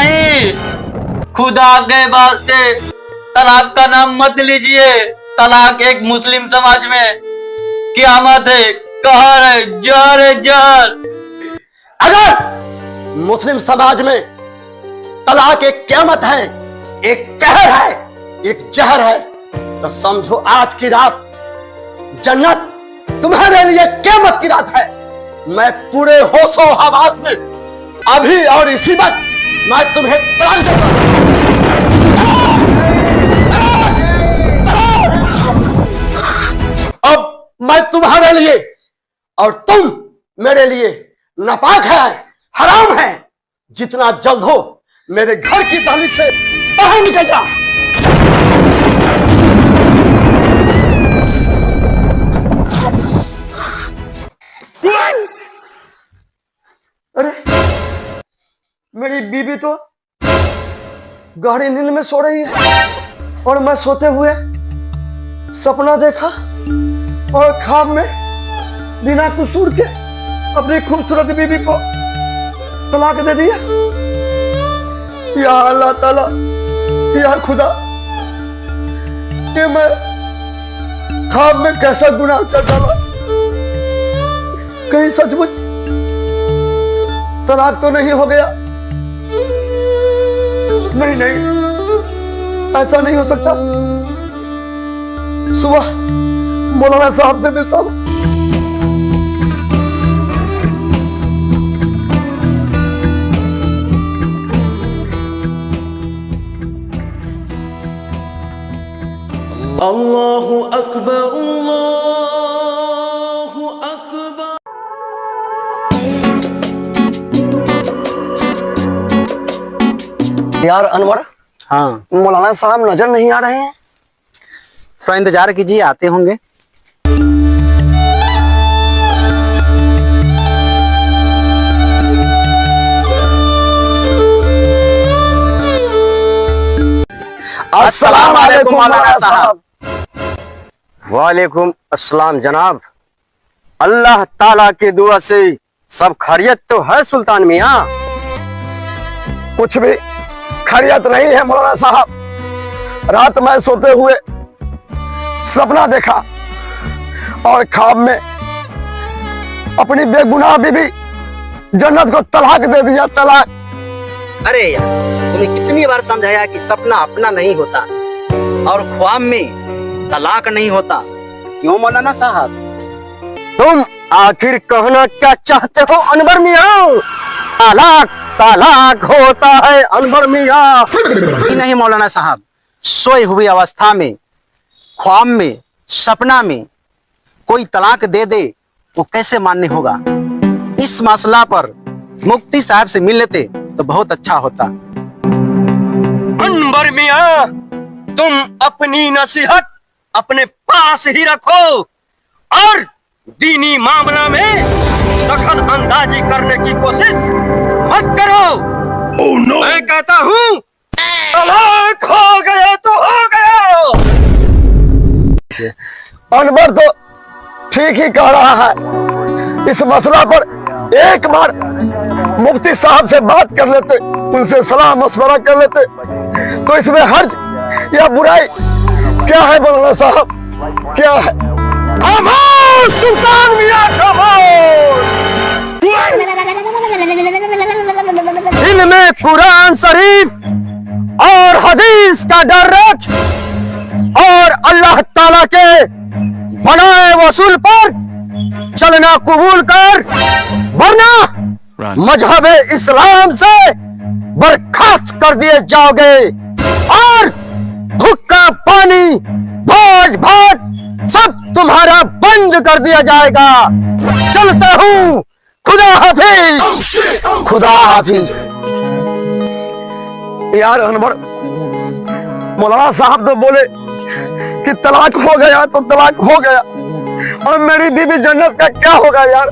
नहीं, खुदा के वास्ते तलाक का नाम मत लीजिए। तलाक एक मुस्लिम समाज में क़यामत है, कहर है, जहर है, जहर। अगर मुस्लिम समाज में तलाक एक क़यामत है, एक कहर है, एक जहर है, तो समझो आज की रात जन्नत तुम्हारे लिए क़यामत की रात है। मैं पूरे होशो हवास में अभी और इसी वक्त मैं तुम्हें तलाक देता हूं। अब मैं तुम्हारे लिए और तुम मेरे लिए नापाक है, हराम है। जितना जल्द हो मेरे घर की दहलीज से बाहर निकल जा। अरे मेरी बीवी तो गहरी नींद में सो रही है और मैं सोते हुए सपना देखा और ख्वाब में बिना कसूर के अपनी खूबसूरत बीवी को तलाक दे दिया। या अल्लाह ताला, या खुदा, कि मैं ख्वाब में कैसा गुनाह कर डाला। कहीं सचमुच तलाक तो नहीं हो गया? नहीं नहीं, ऐसा नहीं हो सकता। सुबह मौलाना साहब से मिलता हूं। अल्लाहु अकबर, अल्लाहु अकबर। यार अनवर, हाँ, मौलाना साहब नजर नहीं आ रहे हैं। थोड़ा इंतजार कीजिए, आते होंगे। अस्सलाम वालेकुम मौलाना साहब। वालेकुम अस्सलाम जनाब। अल्लाह ताला के दुआ से सब खैरियत तो है सुल्तान मियाँ? कुछ भी खैरियत नहीं है मौलाना साहब। रात में सोते हुए सपना देखा और ख्वाब में अपनी बेगुनाह बीवी जन्नत को तलाक दे दिया। तलाक। अरे यार, तुम्हें कितनी बार समझाया कि सपना अपना नहीं होता और ख्वाब में तलाक नहीं होता। क्यों मौलाना साहब? तुम आखिर कहना क्या चाहते हो अनवर मियाँ? तलाक तलाक होता है अनवर मियाँ। नहीं मौलाना साहब, सोई हुई अवस्था में, ख्वाब में, सपना में कोई तलाक दे दे वो कैसे मान्य होगा? इस मसला पर मुफ्ती साहब से मिल लेते तो बहुत अच्छा होता। अनवर मियाँ, तुम अपनी नसीहत अपने पास ही रखो और दीनी मामला में दखल अंदाजी करने की कोशिश मत करो। oh, no. मैं कहता हूँ तलाक हो गया तो हो गया। अनवर तो ठीक ही कह रहा है। इस मसला पर एक बार मुफ्ती साहब से बात कर लेते, उनसे सलाह मशवरा कर लेते तो इसमें हर्ज या बुराई क्या है मौलाना साहब? क्या है? खामोश सुल्तान मियाँ, खामोश। इनमें कुरान शरीफ और हदीस का डर रख और अल्लाह ताला के बनाए वसूल पर चलना कबूल कर, वरना मजहब इस्लाम से बर्खास्त कर दिए जाओगे और भुक्का पानी, भोज भात सब तुम्हारा बंद कर दिया जाएगा। चलता हूँ, खुदा हाफिज। खुदा हाफिज। यार अनवर, मौलाना साहब तो बोले कि तलाक हो गया तो तलाक हो गया, और मेरी बीवी जन्नत का क्या होगा यार?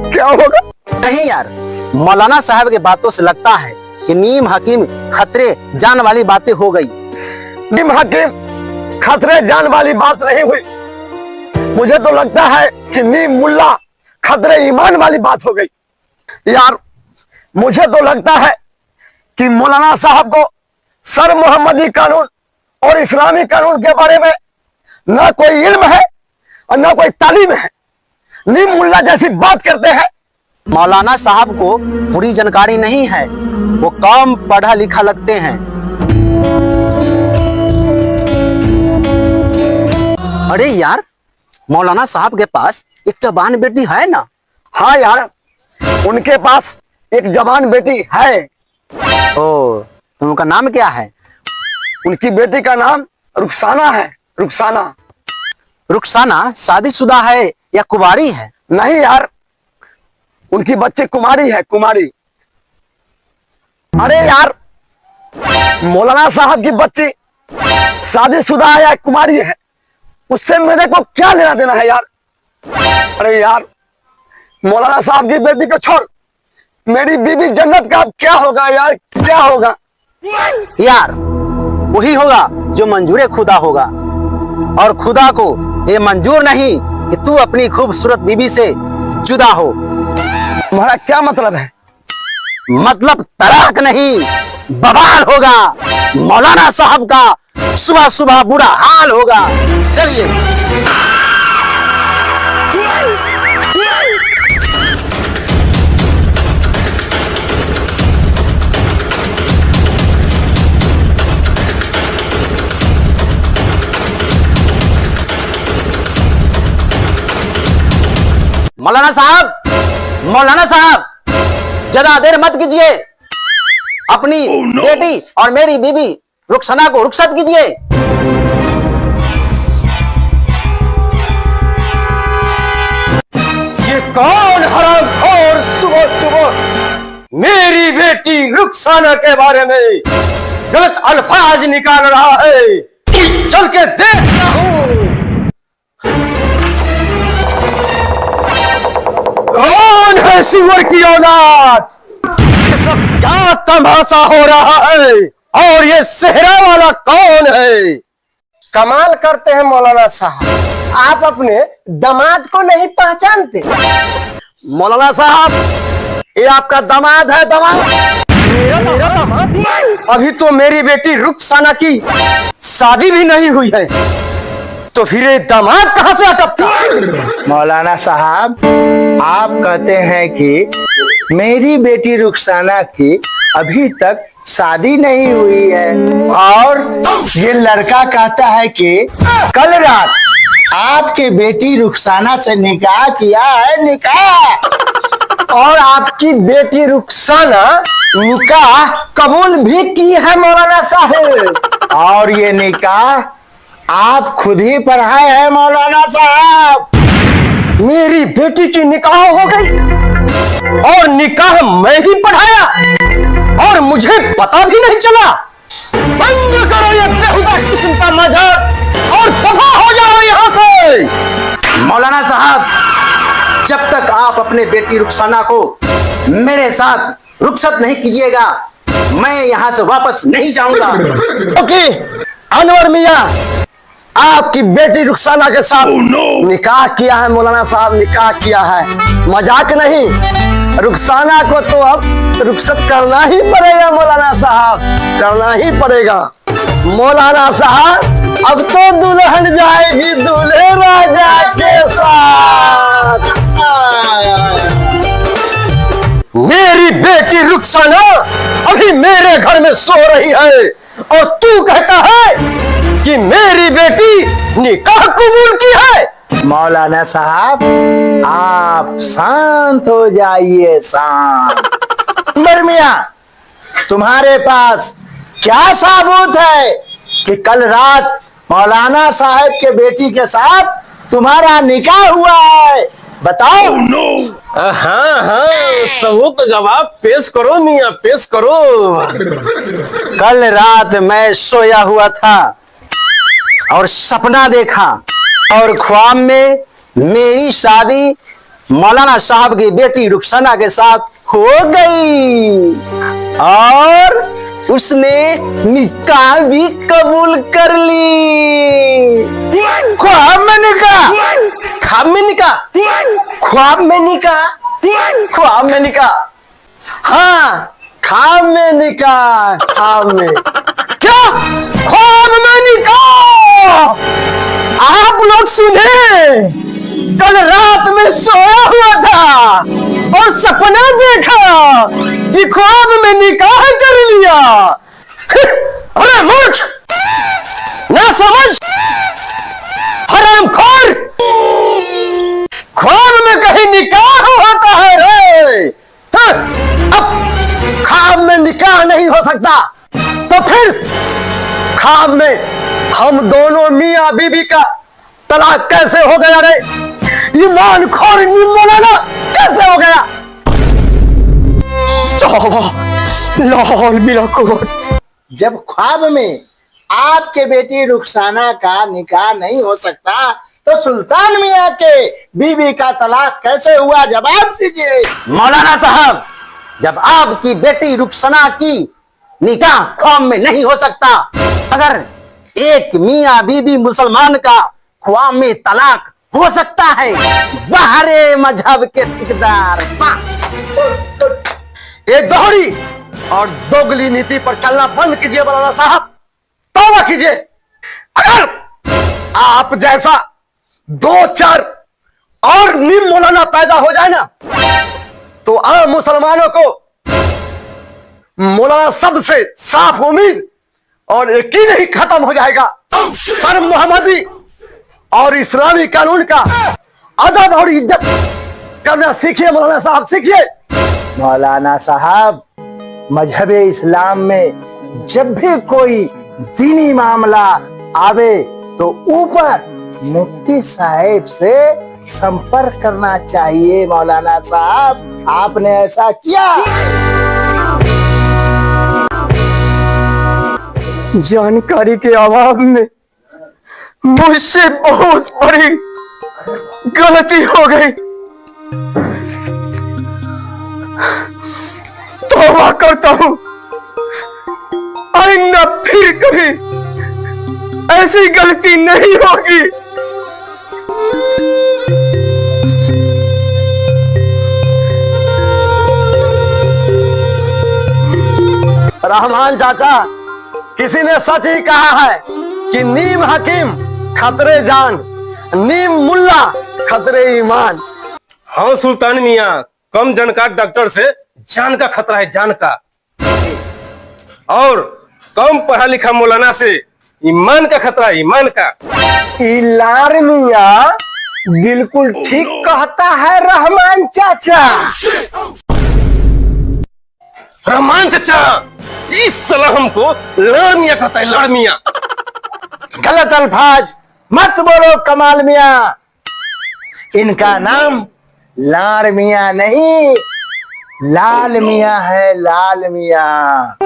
क्या होगा? नहीं यार, मौलाना साहब की बातों से लगता है कि नीम हकीम खतरे जान वाली बातें हो गई। नीम हकीम खतरे जान वाली बात नहीं हुई। मुझे तो लगता है कि नीम मुल्ला खतरे ईमान वाली बात हो गई। यार मुझे तो लगता है कि मौलाना साहब को सर मोहम्मदी कानून और इस्लामी कानून के बारे में ना कोई इल्म है और ना कोई तालीम है। नीम मुल्ला जैसी बात करते हैं। मौलाना साहब को पूरी जानकारी नहीं है, वो कम पढ़ा लिखा लगते हैं। अरे यार, मौलाना साहब के पास एक जवान बेटी है ना? हाँ यार, उनके पास एक जवान बेटी है। ओ, तो उनका नाम क्या है? उनकी बेटी का नाम रुखसाना है। रुखसाना। रुखसाना शादीशुदा है या कुंवारी है? नहीं यार, उनकी बच्ची कुमारी है, कुमारी। अरे यार, मौलाना साहब की बच्ची शादीशुदा है या कुमारी है, उससे मेरे को क्या लेना देना है यार। अरे यार, मौलाना साहब की बेटी को छोड़, मेरी बीबी जन्नत का अब क्या होगा यार, क्या होगा? यार, वही होगा जो मंजूर खुदा होगा, और खुदा को ये मंजूर नहीं कि तू अपनी खूबसूरत बीबी से जुदा हो। तुम्हारा क्या मतलब है? मतलब तलाक नहीं, बवाल होगा। मौलाना साहब का सुबह सुबह बुरा हाल होगा। चलिए। मौलाना साहब, ज्यादा देर मत कीजिए। अपनी बेटी और मेरी बीबी रुखसाना को रुखसत कीजिए। ये कौन हरामखोर सुबह सुबह मेरी बेटी रुखसाना के बारे में गलत अल्फाज निकाल रहा है? चल के देखता हूँ कौन है सुअर की औलाद। ये सब क्या तमाशा हो रहा है, और ये सेहरा वाला कौन है? कमाल करते हैं मौलाना साहब, आप अपने दामाद को नहीं पहचानते? मौलाना साहब, ये आपका दामाद है। दामाद? मेरा दामाद? अभी तो मेरी बेटी रुखसाना की शादी भी नहीं हुई है, तो फिर ये दामाद कहां से अटकता? मौलाना साहब, आप कहते हैं कि मेरी बेटी रुखसाना की अभी तक शादी नहीं हुई है, और ये लड़का कहता है कि कल रात आपके बेटी रुखसाना से निकाह किया है। निकाह? और आपकी बेटी रुखसाना निकाह कबूल भी की है मौलाना साहब। और ये निकाह आप खुद ही पढ़ाए हैं मौलाना साहब। मेरी बेटी की निकाह हो गई, और निकाह मैं ही पढ़ाया, और मुझे पता भी नहीं चला। बंद करो ये बेहुदा किस्म का मजाक और दफा हो जाओ यहाँ से। मौलाना साहब, जब तक आप अपने बेटी रुखसाना को मेरे साथ रुखसत नहीं कीजिएगा, मैं यहाँ से वापस नहीं जाऊंगा। ओके, अनवर मियां, आपकी बेटी रुखसाना के साथ निकाह किया है मौलाना साहब, निकाह किया है, मजाक नहीं। रुखसाना को तो अब रुखसत करना ही पड़ेगा मौलाना साहब, करना ही पड़ेगा। मौलाना साहब, अब तो दुल्हन जाएगी दूल्हे राजा के साथ। मेरी बेटी रुखसाना अभी मेरे घर में सो रही है, और तू कहता है कि मेरी बेटी निकाह कबूल की है? मौलाना साहब, आप शांत हो जाइए, शांत। अनवर मियां, तुम्हारे पास क्या सबूत है कि कल रात मौलाना साहब के बेटी के साथ तुम्हारा निकाह हुआ है? बताओ। हाँ, सबूत गवाह पेश करो मियां, पेश करो। कल रात मैं सोया हुआ था और सपना देखा, और ख्वाब में मेरी शादी मौलाना साहब की बेटी रुखसाना के साथ हो गई, और उसने निकाह भी कबूल कर ली। ख्वाब में निकाह? ख्वाब में निकाह? ख्वाब में निकाह? ख्वाब में निकाह? हाँ, ख्वाब में निकाह, ख्वाब में। क्या ख्वाब में निकाह? आप लोग सुने, कल रात में सोया हुआ था और सपना देखा कि ख्वाब में निकाह कर लिया। अरे मूर्ख, ना समझ, हरामखोर, ख्वाब में कहीं निकाह होता है रे? अब ख्वाब में निकाह नहीं हो सकता तो फिर ख्वाब में हम दोनों मियां बीबी का तलाक कैसे हो गया रे? ईमान खोर मौलाना कैसे हो गया? लाहौल बिला कुव्वत। जब ख्वाब में आपके बेटी रुखसाना का निकाह नहीं हो सकता तो सुल्तान मियां के बीबी का तलाक कैसे हुआ? जवाब दीजिए। मौलाना साहब, जब आपकी बेटी रुखसाना की निकाह ख्वाब में नहीं हो सकता, अगर एक मियां बीबी मुसलमान का ख्वाब में तलाक हो सकता है, बाहरे मजहब के ठेकेदार। एक दोहरी और दोगली नीति पर चलना बंद कीजिए मौलाना साहब, तौबा कीजिए। अगर आप जैसा दो चार और नीम मौलाना पैदा हो जाए ना, तो आम मुसलमानों को मौलाना सद से साफ उम्मीद और यकीन ही खत्म हो जाएगा। सर मोहम्मदी और इस्लामी कानून का अदब और इज्जत करना सीखिए मौलाना साहब, सीखिए। मौलाना साहब, मजहब इस्लाम में जब भी कोई दीनी मामला आवे तो ऊपर मुफ्ती साहब से संपर्क करना चाहिए। मौलाना साहब, आपने ऐसा किया? जानकारी के अभाव में मुझसे बहुत बड़ी गलती हो गई। तौबा करता हूं, आइंदा फिर कभी ऐसी गलती नहीं होगी। रहमान चाचा, किसी ने सच ही कहा है कि नीम हकीम खतरे जान, नीम मुल्ला खतरे ईमान। हाँ सुल्तान मियाँ, कम जानकार डॉक्टर से जान का खतरा है, जान का। और कम पढ़ा लिखा मौलाना से ईमान का खतरा है, ईमान का। इलार मियाँ बिल्कुल ठीक कहता है रहमान चाचा। रहमान चाचा, इस सलाह हमको लड़ मियाँ कहता है, लड़ मियाँ। गलत अल्फाज मत बोलो कमाल मियाँ, इनका नाम लाल मियाँ नहीं, लाल मियाँ है, लाल मियाँ।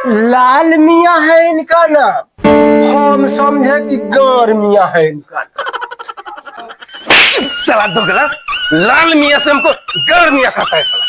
लाल मियाँ है इनका नाम, हम समझे कि गौर मियाँ है इनका नाम। साला दोगला, लाल मियाँ से हमको गौर मियाँ कहता है साला।